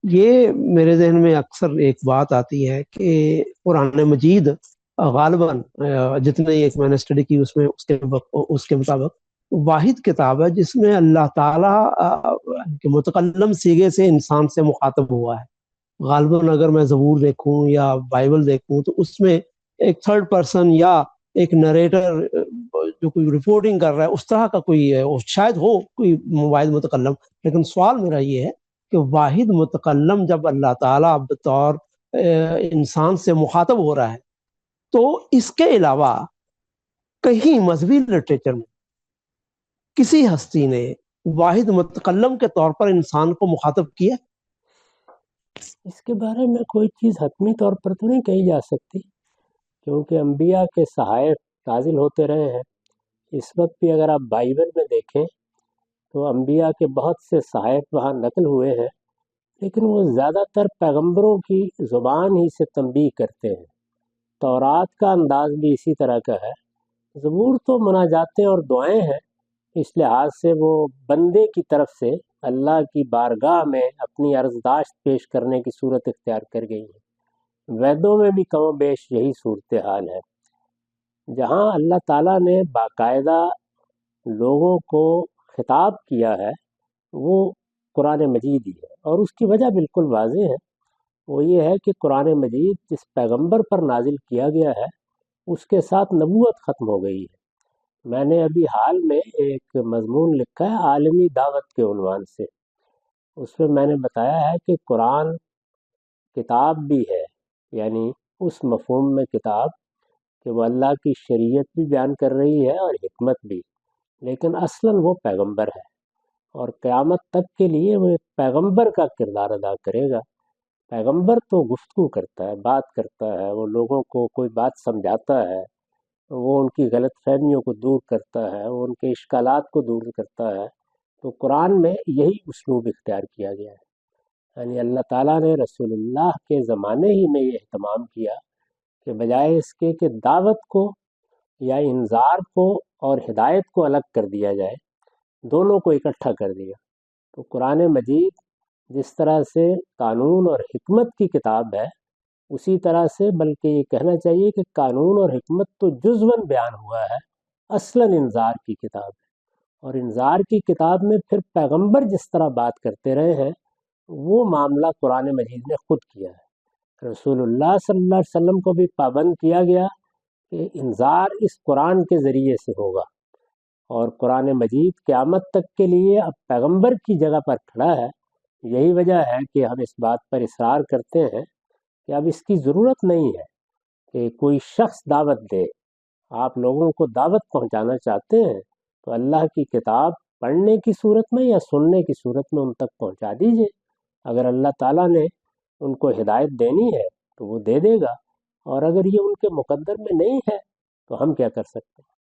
یہ میرے ذہن میں اکثر ایک بات آتی ہے کہ قرآن مجید غالباً جتنے ایک میں نے اسٹڈی کی اس میں اس کے مطابق واحد کتاب ہے جس میں اللہ تعالیٰ کے متکلم سیغے سے انسان سے مخاطب ہوا ہے۔ غالباً اگر میں زبور دیکھوں یا بائبل دیکھوں تو اس میں ایک تھرڈ پرسن یا ایک نریٹر جو کوئی رپورٹنگ کر رہا ہے اس طرح کا کوئی ہے، شاید ہو کوئی واحد متکلم، لیکن سوال میرا یہ ہے کہ واحد متکلم جب اللہ تعالیٰ بطور انسان سے مخاطب ہو رہا ہے تو اس کے علاوہ کہیں مذہبی لٹریچر میں کسی ہستی نے واحد متکلم کے طور پر انسان کو مخاطب کیا؟ اس کے بارے میں کوئی چیز حتمی طور پر تو نہیں کہی جا سکتی، کیونکہ انبیاء کے صحائف نازل ہوتے رہے ہیں۔ اس وقت بھی اگر آپ بائبل میں دیکھیں تو انبیاء کے بہت سے صحائف وہاں نقل ہوئے ہیں، لیکن وہ زیادہ تر پیغمبروں کی زبان ہی سے تنبیہ کرتے ہیں۔ تورات کا انداز بھی اسی طرح کا ہے۔ زبور تو مناجاتیں اور دعائیں ہیں، اس لحاظ سے وہ بندے کی طرف سے اللہ کی بارگاہ میں اپنی عرضداشت پیش کرنے کی صورت اختیار کر گئی ہے۔ ویدوں میں بھی کم و بیش یہی صورتحال ہے، جہاں اللہ تعالیٰ نے باقاعدہ لوگوں کو خطاب کیا ہے وہ قرآن مجید ہی ہے، اور اس کی وجہ بالکل واضح ہے۔ وہ یہ ہے کہ قرآن مجید جس پیغمبر پر نازل کیا گیا ہے اس کے ساتھ نبوت ختم ہو گئی ہے۔ میں نے ابھی حال میں ایک مضمون لکھا ہے عالمی دعوت کے عنوان سے، اس میں نے بتایا ہے کہ قرآن کتاب بھی ہے، یعنی اس مفہوم میں کتاب کہ وہ اللہ کی شریعت بھی بیان کر رہی ہے اور حکمت بھی، لیکن اصلاً وہ پیغمبر ہے، اور قیامت تک کے لیے وہ ایک پیغمبر کا کردار ادا کرے گا۔ پیغمبر تو گفتگو کرتا ہے، بات کرتا ہے، وہ لوگوں کو کوئی بات سمجھاتا ہے، وہ ان کی غلط فہمیوں کو دور کرتا ہے، وہ ان کے اشکالات کو دور کرتا ہے۔ تو قرآن میں یہی اسلوب اختیار کیا گیا ہے، یعنی اللہ تعالیٰ نے رسول اللہ کے زمانے ہی میں یہ اہتمام کیا کہ بجائے اس کے کہ دعوت کو یا انذار کو اور ہدایت کو الگ کر دیا جائے، دونوں کو اکٹھا کر دیا۔ تو قرآن مجید جس طرح سے قانون اور حکمت کی کتاب ہے، اسی طرح سے بلکہ یہ کہنا چاہیے کہ قانون اور حکمت تو جزواً بیان ہوا ہے، اصلاً انذار کی کتاب ہے، اور انذار کی کتاب میں پھر پیغمبر جس طرح بات کرتے رہے ہیں وہ معاملہ قرآن مجید نے خود کیا ہے۔ رسول اللہ صلی اللہ علیہ وسلم کو بھی پابند کیا گیا کہ انذار اس قرآن کے ذریعے سے ہوگا، اور قرآن مجید قیامت تک کے لیے اب پیغمبر کی جگہ پر کھڑا ہے۔ یہی وجہ ہے کہ ہم اس بات پر اصرار کرتے ہیں کہ اب اس کی ضرورت نہیں ہے کہ کوئی شخص دعوت دے۔ آپ لوگوں کو دعوت پہنچانا چاہتے ہیں تو اللہ کی کتاب پڑھنے کی صورت میں یا سننے کی صورت میں ان تک پہنچا دیجئے۔ اگر اللہ تعالیٰ نے ان کو ہدایت دینی ہے تو وہ دے دے گا، اور اگر یہ ان کے مقدر میں نہیں ہے تو ہم کیا کر سکتے ہیں۔